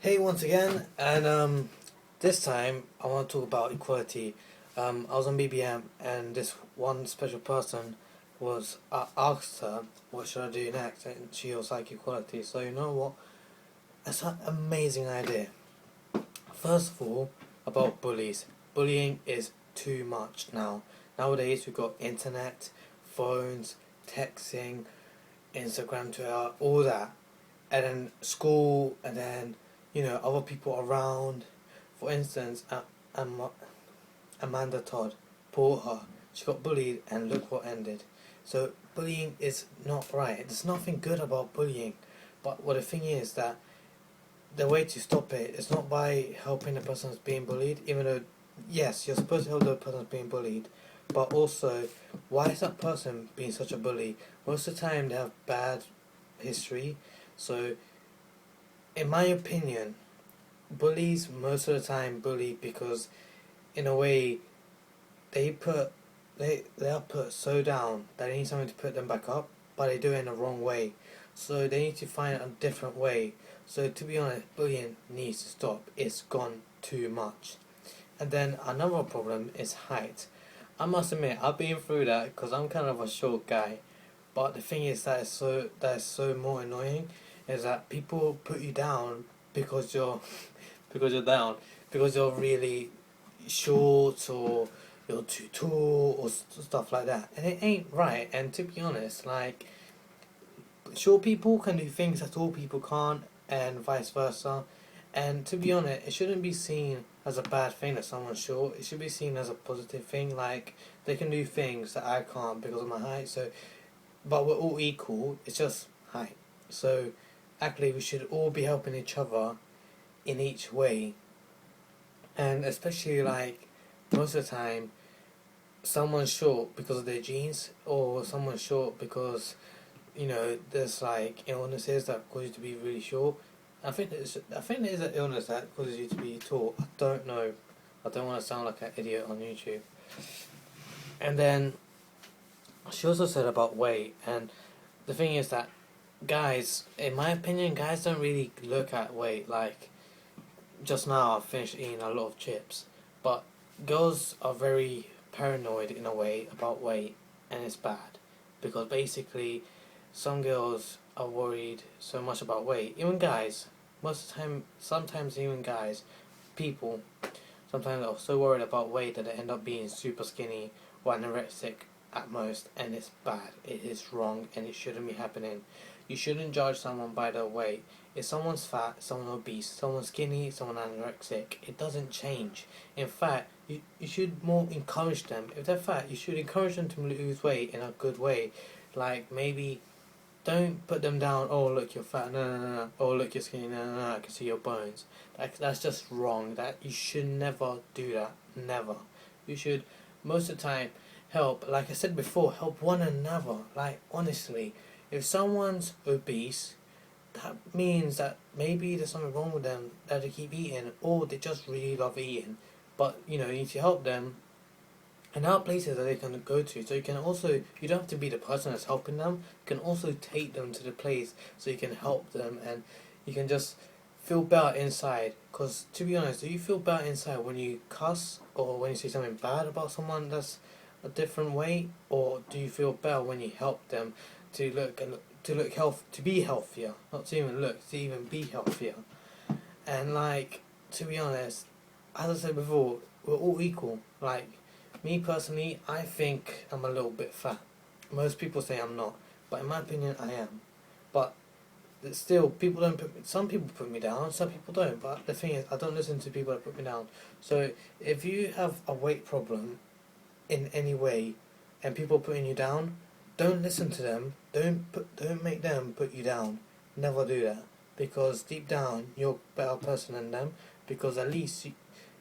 Hey, once again, and this time I want to talk about equality. I was on BBM, and this one special person was asked her, "What should I do next?" And she was like, "Equality." So you know what? That's an amazing idea. First of all, about bullies. Bullying is too much now. Nowadays we've got internet, phones, texting, Instagram, Twitter, all that, and then school, and then other people around. For instance, Amanda Todd, poor her, she got bullied, and look what ended. So bullying is not right. There's nothing good about bullying, but what the thing is that the way to stop it is not by helping the person who's being bullied, even though yes, you're supposed to help the person who's being bullied, but also why is that person being such a bully? Most of the time they have bad history, so in my opinion, bullies most of the time bully because in a way they are put so down that they need someone to put them back up, but they do it in the wrong way. So they need to find a different way. So to be honest, bullying needs to stop. It's gone too much. And then another problem is height. I must admit, I've been through that because I'm kind of a short guy. But the thing is that is so more annoying is that people put you down because you're because you're down because you're really short or you're too tall or stuff like that, and it ain't right. And to be honest, like short people can do things that tall people can't, and vice versa. And to be honest, it shouldn't be seen as a bad thing that someone's short. It should be seen as a positive thing. Like they can do things that I can't because of my height. So, but we're all equal. It's just height. So, actually, we should all be helping each other in each way, and especially like most of the time someone's short because of their genes, or someone's short because there's like illnesses that cause you to be really short. I think there is an illness that causes you to be tall. I don't know. I don't want to sound like an idiot on YouTube. And then she also said about weight, and the thing is that guys, in my opinion, guys don't really look at weight. Like just now, I finished eating a lot of chips, but girls are very paranoid in a way about weight, and it's bad because basically, some girls are worried so much about weight. Even guys, most of the time, sometimes even guys, people, sometimes are so worried about weight that they end up being super skinny or anorexic at most, and it's bad. It is wrong, and it shouldn't be happening. You shouldn't judge someone by their weight. If someone's fat, someone obese, someone skinny, someone anorexic, it doesn't change. In fact, you should more encourage them. If they're fat, you should encourage them to lose weight in a good way. Like maybe don't put them down. Oh look, you're fat. No, no, no, no. Oh look, you're skinny. No, no, no. I can see your bones. That's just wrong. That you should never do that. Never. You should most of the time help. Like I said before, help one another. Like honestly, if someone's obese, that means that maybe there's something wrong with them that they keep eating, or they just really love eating. But you need to help them, and there are places that they can go to. So you don't have to be the person that's helping them. You can also take them to the place so you can help them, and you can just feel better inside. Because to be honest, do you feel better inside when you cuss or when you say something bad about someone that's a different way, or do you feel better when you help them to to be healthier, not to even look, to even be healthier? And like to be honest, as I said before, we're all equal. Like me personally, I think I'm a little bit fat. Most people say I'm not, but in my opinion, I am. But still, people don't put me, some people put me down, some people don't. But the thing is, I don't listen to people that put me down. So if you have a weight problem in any way, and people are putting you down, don't listen to them. Don't make them put you down. Never do that, because deep down you're a better person than them. Because at least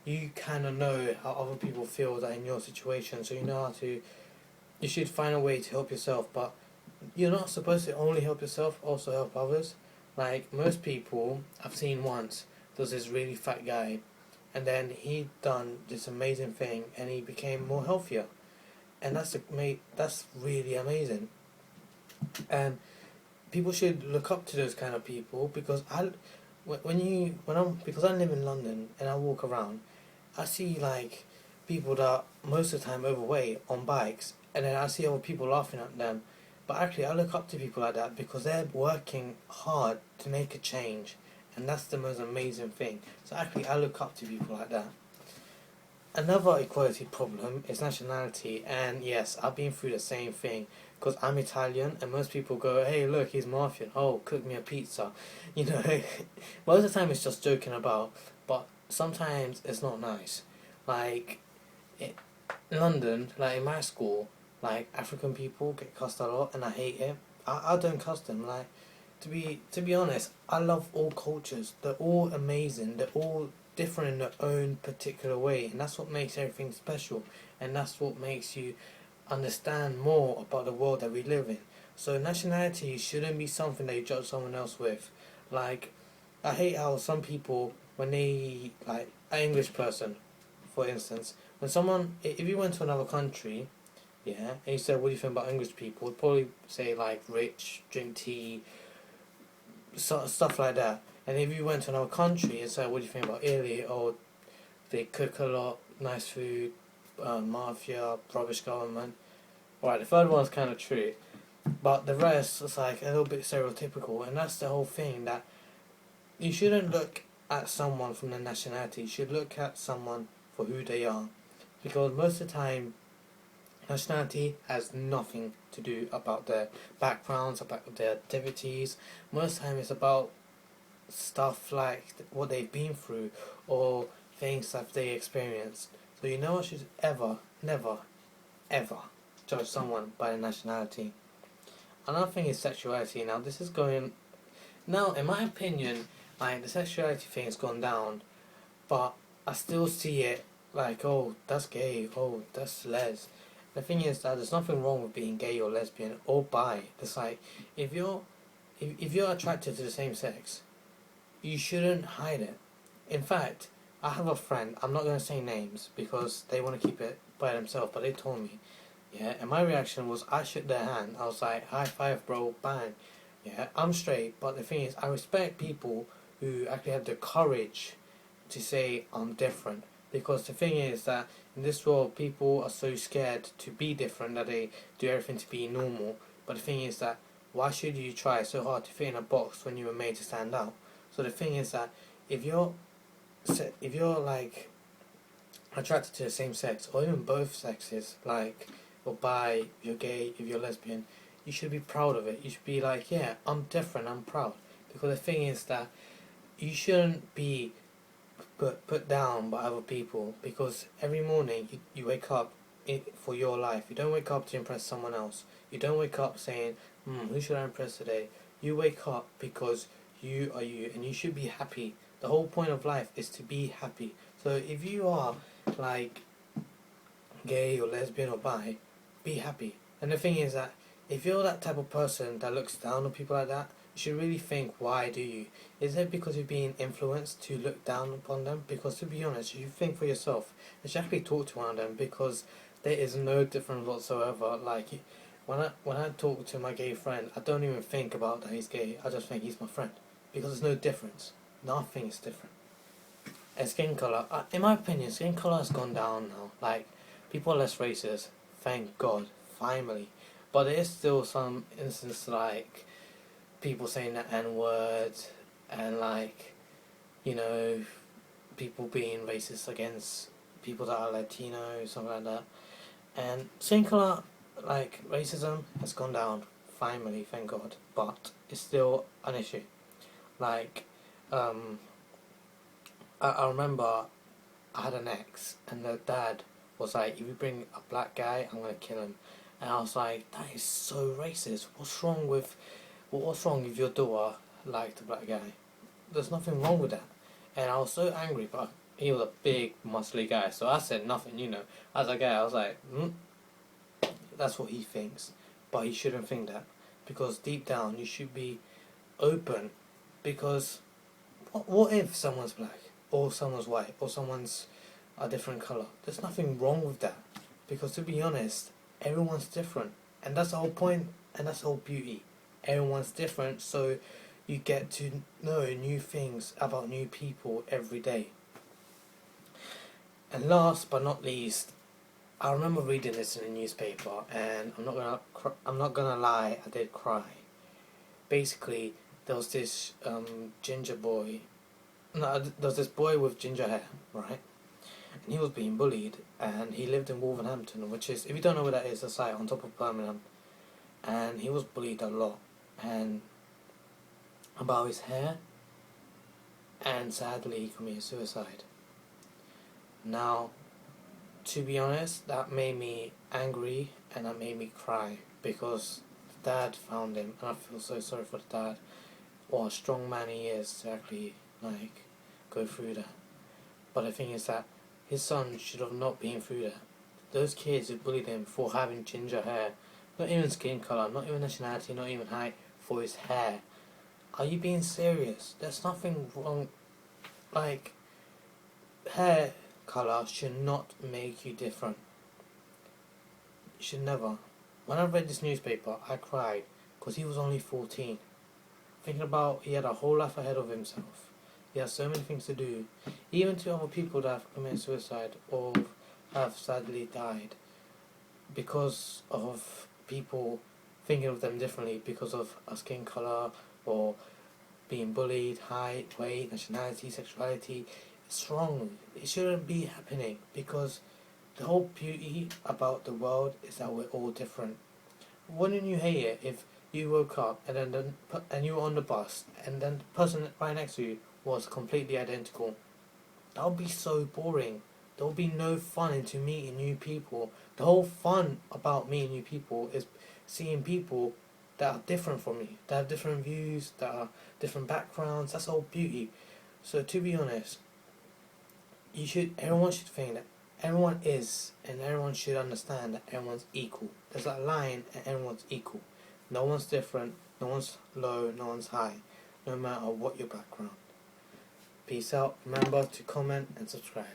you kind of know how other people feel that in your situation, so you know how to. You should find a way to help yourself, but you're not supposed to only help yourself, also help others. Like most people I've seen once, there's this really fat guy, and then he done this amazing thing, and he became more healthier, and that's really amazing. And people should look up to those kind of people because because I live in London and I walk around, I see like people that most of the time overweight on bikes, and then I see other people laughing at them. But actually, I look up to people like that because they're working hard to make a change, and that's the most amazing thing. So actually, I look up to people like that. Another equality problem is nationality, and yes, I've been through the same thing because I'm Italian, and most people go, "Hey, look, he's Martian. Oh, cook me a pizza," you know. Most of the time, it's just joking about, but sometimes it's not nice. Like in London, like in my school, like African people get cussed a lot, and I hate it. I don't cuss them. Like to be honest, I love all cultures. They're all amazing. They're all different in their own particular way, and that's what makes everything special, and that's what makes you understand more about the world that we live in. So nationality shouldn't be something that you judge someone else with. Like, I hate how some people, when they, like, an English person, for instance, when someone, if you went to another country, yeah, and you said, what do you think about English people, would probably say, like, rich, drink tea, stuff like that. And if you went to another country and said, what do you think about Italy? Oh, they cook a lot, nice food, mafia, rubbish government. Right, the third one's kind of true, but the rest is like a little bit stereotypical, and that's the whole thing, that you shouldn't look at someone from their nationality. You should look at someone for who they are, because most of the time, nationality has nothing to do about their backgrounds, about their activities. Most of the time, it's about stuff like what they've been through or things that they experienced. So you know, I should never, ever judge someone by their nationality. Another thing is sexuality. Now this is going now, in my opinion, like the sexuality thing has gone down, but I still see it like, oh, that's gay, oh, that's les. The thing is that there's nothing wrong with being gay or lesbian or bi. It's like if you're attracted to the same sex, you shouldn't hide it. In fact, I have a friend, I'm not going to say names because they want to keep it by themselves, but they told me, yeah, and my reaction was I shook their hand. I was like, high five, bro, bang. Yeah, I'm straight, but the thing is, I respect people who actually have the courage to say I'm different. Because the thing is that in this world, people are so scared to be different that they do everything to be normal. But the thing is that why should you try so hard to fit in a box when you were made to stand out? So the thing is that if you're like attracted to the same sex or even both sexes, like or bi, if you're gay, if you're lesbian, you should be proud of it. You should be like, yeah, I'm different, I'm proud. Because the thing is that you shouldn't be put down by other people, because every morning you wake up for your life. You don't wake up to impress someone else. You don't wake up saying, who should I impress today? You wake up because you are you, and you should be happy. The whole point of life is to be happy. So if you are like gay or lesbian or bi, be happy. And the thing is that if you're that type of person that looks down on people like that, you should really think, why do you? Is it because you're being influenced to look down upon them? Because to be honest, you think for yourself. You should actually talk to one of them, because there is no difference whatsoever. Like when I talk to my gay friend, I don't even think about that he's gay. I just think he's my friend, because there's no difference. Nothing is different. And skin color, in my opinion, skin color has gone down now. Like, people are less racist, thank God, finally. But there is still some instances like people saying the N word, and like, you know, people being racist against people that are Latino, something like that. And skin color, like racism, has gone down finally, thank God. But it's still an issue. Like, I remember I had an ex, and the dad was like, if you bring a black guy, I'm gonna kill him. And I was like, that is so racist. What's wrong if your daughter liked a black guy? There's nothing wrong with that. And I was so angry, but he was a big, muscly guy, so I said nothing, you know. As a guy, I was like, that's what he thinks. But he shouldn't think that. Because deep down, you should be open. Because what if someone's black? Or someone's white? Or someone's a different colour? There's nothing wrong with that. Because to be honest, everyone's different. And that's the whole point, and that's the whole beauty. Everyone's different, so you get to know new things about new people every day. And last but not least, I remember reading this in a newspaper, and I'm not gonna lie, I did cry. Basically, there was this ginger boy. No, there was this boy with ginger hair, right? And he was being bullied, and he lived in Wolverhampton, which is, if you don't know where that is, it's like on top of Birmingham. And he was bullied a lot, and about his hair, and sadly he committed suicide. Now, to be honest, that made me angry and that made me cry because the dad found him, and I feel so sorry for the dad. What a strong man he is to actually like go through that. But the thing is that his son should have not been through that. Those kids who bullied him for having ginger hair, not even skin colour, not even nationality, not even height, for his hair. Are you being serious? There's nothing wrong. Like, hair colour should not make you different. It should never. When I read this newspaper, I cried because he was only 14. Thinking about he had a whole life ahead of himself. He has so many things to do. Even to other people that have committed suicide or have sadly died because of people thinking of them differently because of a skin colour or being bullied, height, weight, nationality, sexuality. It's wrong. It shouldn't be happening because the whole beauty about the world is that we're all different. Wouldn't you hate it if you woke up and you were on the bus and then the person right next to you was completely identical? That would be so boring. There will be no fun into meeting new people. The whole fun about meeting new people is seeing people that are different from me, that have different views, that are different backgrounds. That's all beauty. So to be honest, everyone should think that everyone is, and everyone should understand that everyone's equal. There's that line, and everyone's equal. No one's different, no one's low, no one's high, no matter what your background. Peace out. Remember to comment and subscribe.